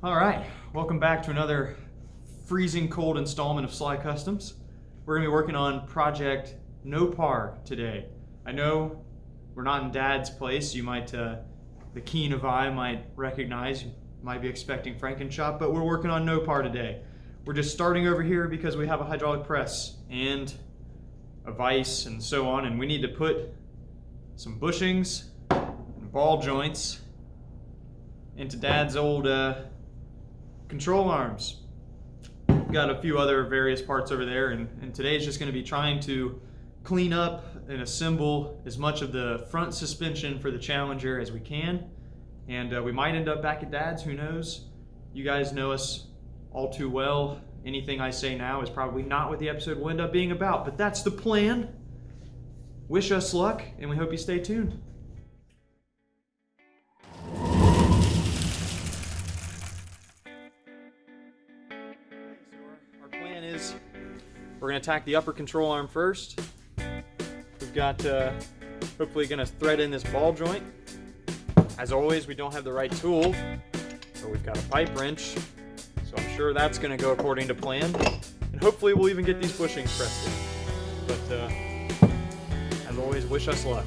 All right, welcome back to another freezing cold installment of Sly Customs. We're gonna be working on project Nopar today. I know we're not in Dad's place. You might, the keen of eye might recognize, you might be expecting Frankenshop, but we're working on Nopar today. We're just starting over here because we have a hydraulic press and a vise and so on, and we need to put some bushings and ball joints into Dad's old control arms. We've got a few other various parts over there, and today's just going to be trying to clean up and assemble as much of the front suspension for the Challenger as we can. And we might end up back at Dad's, who knows? You guys know us all too well. Anything I say now is probably not what the episode will end up being about, but that's the plan. Wish us luck, and we hope you stay tuned. Our plan is we're going to attack the upper control arm first. We've got hopefully going to thread in this ball joint. As always, we don't have the right tool, so we've got a pipe wrench. So I'm sure that's going to go according to plan, and hopefully we'll even get these bushings pressed in. But as always, wish us luck.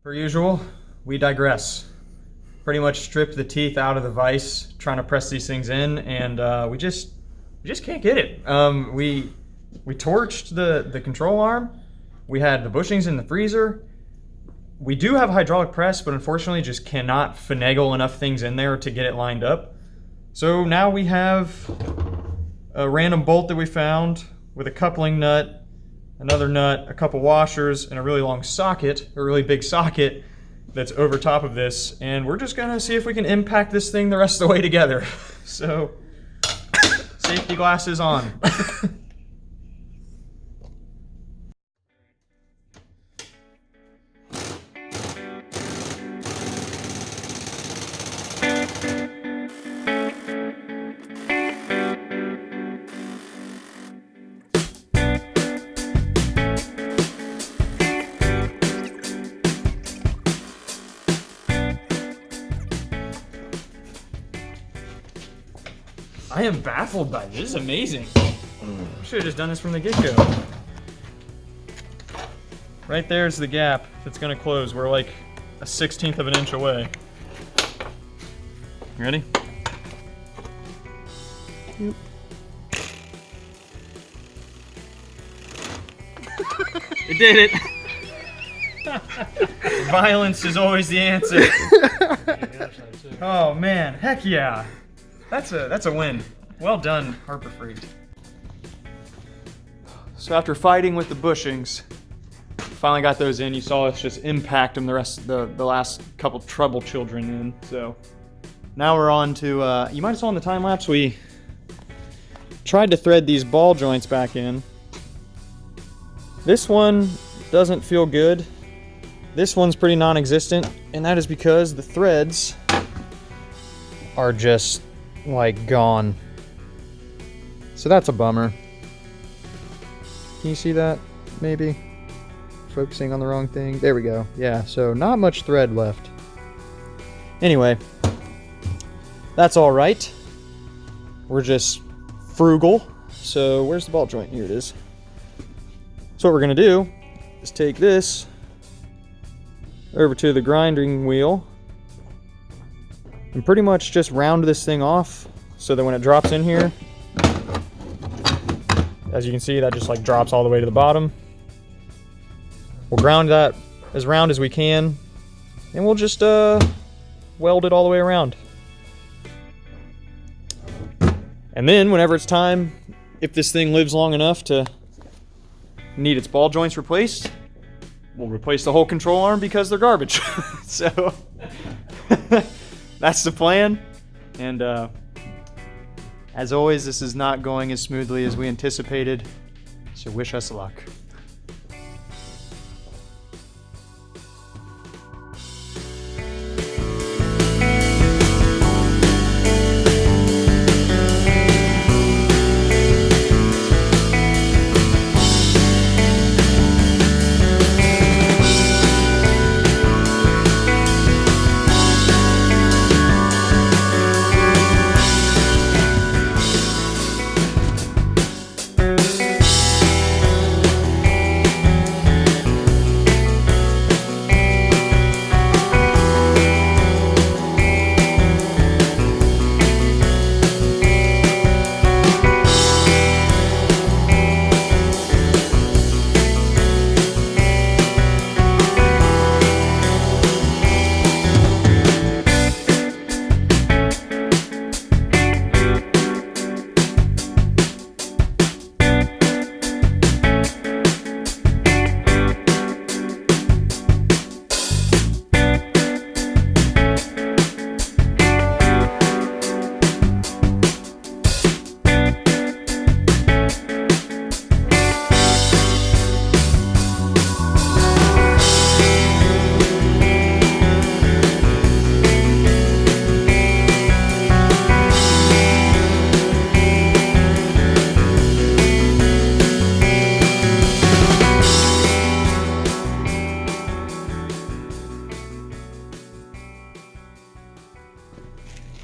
Per usual, we digress. Pretty much stripped the teeth out of the vise, trying to press these things in, and we just can't get it. We torched the control arm. We had the bushings in the freezer. We do have a hydraulic press, but unfortunately just cannot finagle enough things in there to get it lined up. So now we have a random bolt that we found with a coupling nut, another nut, a couple washers, and a really long socket, a really big socket that's over top of this. And we're just gonna see if we can impact this thing the rest of the way together. So, safety glasses on. I am baffled by this. This is amazing. Should have just done this from the get-go. Right there's the gap that's gonna close. We're like a 1/16 of an inch away. Ready? Yep. It did it. Violence is always the answer. Oh man, heck yeah. That's a win. Well done, Harbor Freight. So after fighting with the bushings, finally got those in. You saw us just impact them the last couple trouble children in. So now we're on to, you might have saw in the time lapse, we tried to thread these ball joints back in. This one doesn't feel good. This one's pretty non-existent, and that is because the threads are just like gone. So that's a bummer. Can you see that? Maybe? Focusing on the wrong thing. There we go. Yeah, so not much thread left. Anyway, that's all right. We're just frugal. So where's the ball joint? Here it is. So what we're gonna do is take this over to the grinding wheel and pretty much just round this thing off so that when it drops in here, as you can see, that just like drops all the way to the bottom. We'll ground that as round as we can, and we'll just weld it all the way around. And then whenever it's time, if this thing lives long enough to need its ball joints replaced, we'll replace the whole control arm because they're garbage. So that's the plan. And as always, this is not going as smoothly as we anticipated, so wish us luck.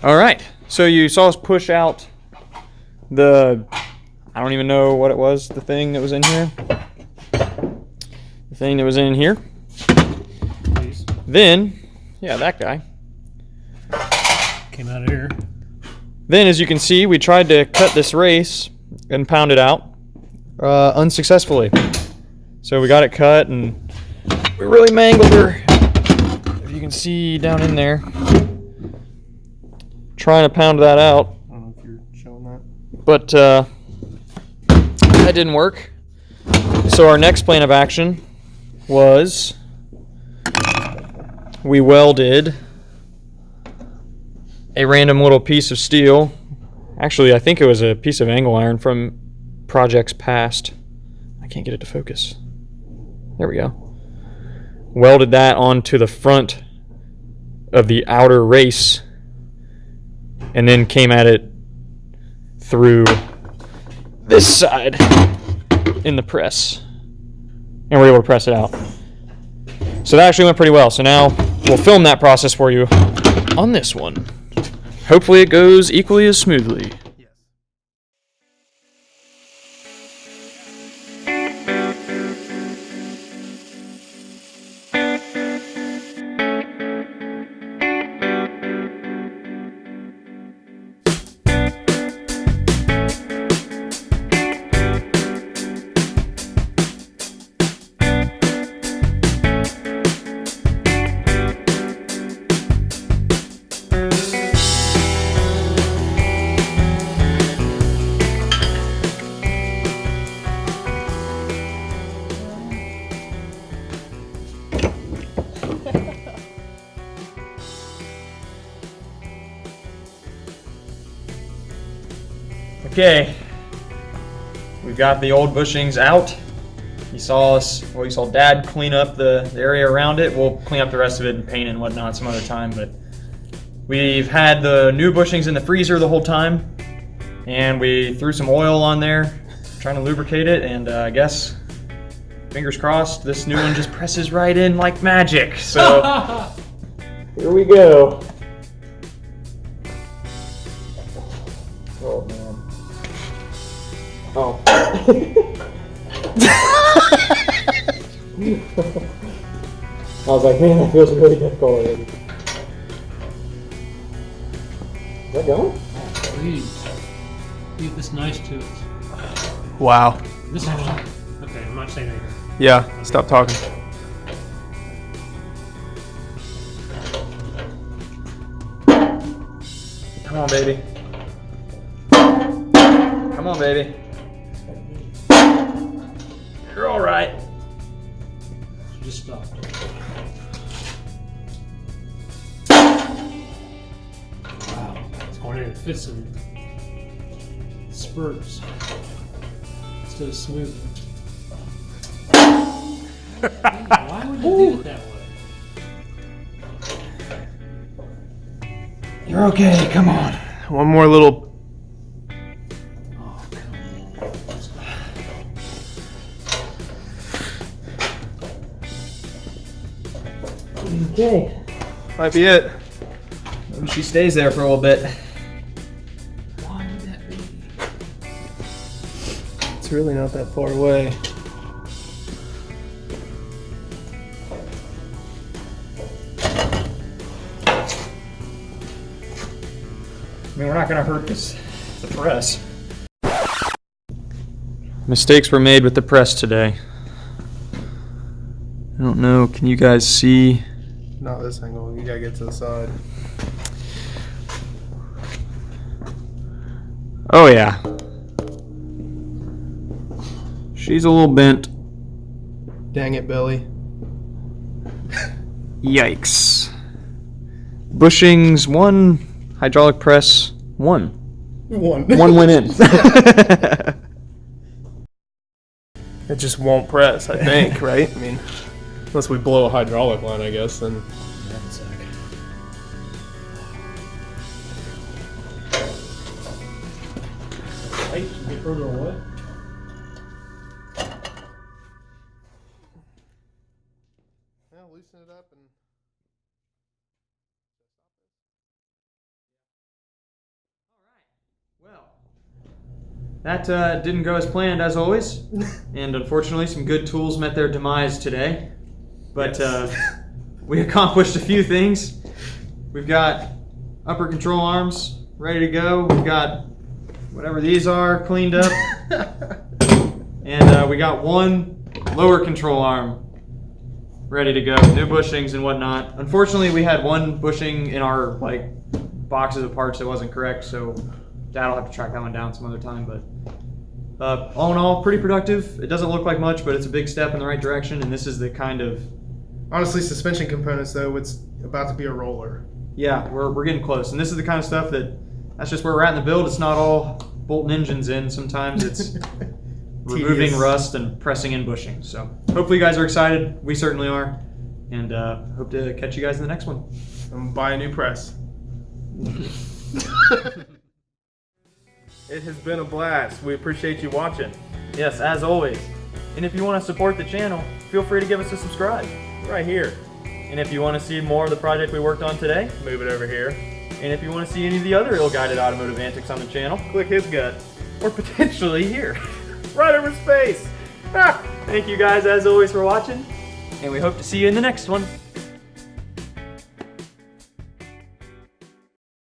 All right, so you saw us push out the, I don't even know what it was, the thing that was in here. The thing that was in here. Then, yeah, that guy. Came out of here. Then, as you can see, we tried to cut this race and pound it out unsuccessfully. So we got it cut and we really mangled her. If you can see down in there. Trying to pound that out. I don't know if you're showing that. But that didn't work. So our next plan of action was we welded a random little piece of steel. Actually, I think it was a piece of angle iron from projects past. I can't get it to focus. There we go. Welded that onto the front of the outer race and then came at it through this side in the press. And we're able to press it out. So that actually went pretty well. So now we'll film that process for you on this one. Hopefully it goes equally as smoothly. Yes. Okay, we've got the old bushings out. You saw Dad clean up the area around it. We'll clean up the rest of it and paint it and whatnot some other time, but we've had the new bushings in the freezer the whole time, and we threw some oil on there, trying to lubricate it, and I guess, fingers crossed, this new one just presses right in like magic. So, here we go. Oh, man. Oh. I was like, man, that feels really difficult already. Is that going? Please. Keep this nice to us. Wow. This is okay, I'm not saying anything. Yeah, stop talking. Come on, baby. Come on, baby. You're all right. Just stop. Wow, it's going in. It fits in spurts instead of smooth. Why would you do it that way? You're okay. Come on. One more little. Oh, come on. Okay. Might be it. Maybe she stays there for a little bit. Why would that be? It's really not that far away. I mean, we're not going to hurt the press. Mistakes were made with the press today. I don't know, can you guys see? Not this angle. You gotta get to the side. Oh yeah. She's a little bent. Dang it, Billy. Yikes. Bushings 1, hydraulic press 1. One. One went in. It just won't press, I think, right? I mean, unless we blow a hydraulic line, I guess, then. Right, should we get further away? Yeah, loosen it up and. Well, that didn't go as planned as always, and unfortunately some good tools met their demise today. But we accomplished a few things. We've got upper control arms ready to go. We've got whatever these are cleaned up. And we got one lower control arm ready to go. New bushings and whatnot. Unfortunately, we had one bushing in our boxes of parts that wasn't correct, so Dad will have to track that one down some other time. But all in all, pretty productive. It doesn't look like much, but it's a big step in the right direction, and this is the kind of... Honestly, suspension components, though, it's about to be a roller. Yeah, we're getting close, and this is the kind of stuff that's just where we're at in the build. It's not all bolting engines in. Sometimes it's removing rust and pressing in bushings. So hopefully you guys are excited. We certainly are, and hope to catch you guys in the next one. I'm gonna buy a new press. It has been a blast. We appreciate you watching. Yes, as always. And if you want to support the channel, feel free to give us a subscribe. Right here. And if you want to see more of the project we worked on today, Move it over here. and if you want to see any of the other ill-guided automotive antics on the channel, Click his gut. or potentially here. Right over his face. Thank you guys as always for watching, and we hope to see you in the next one.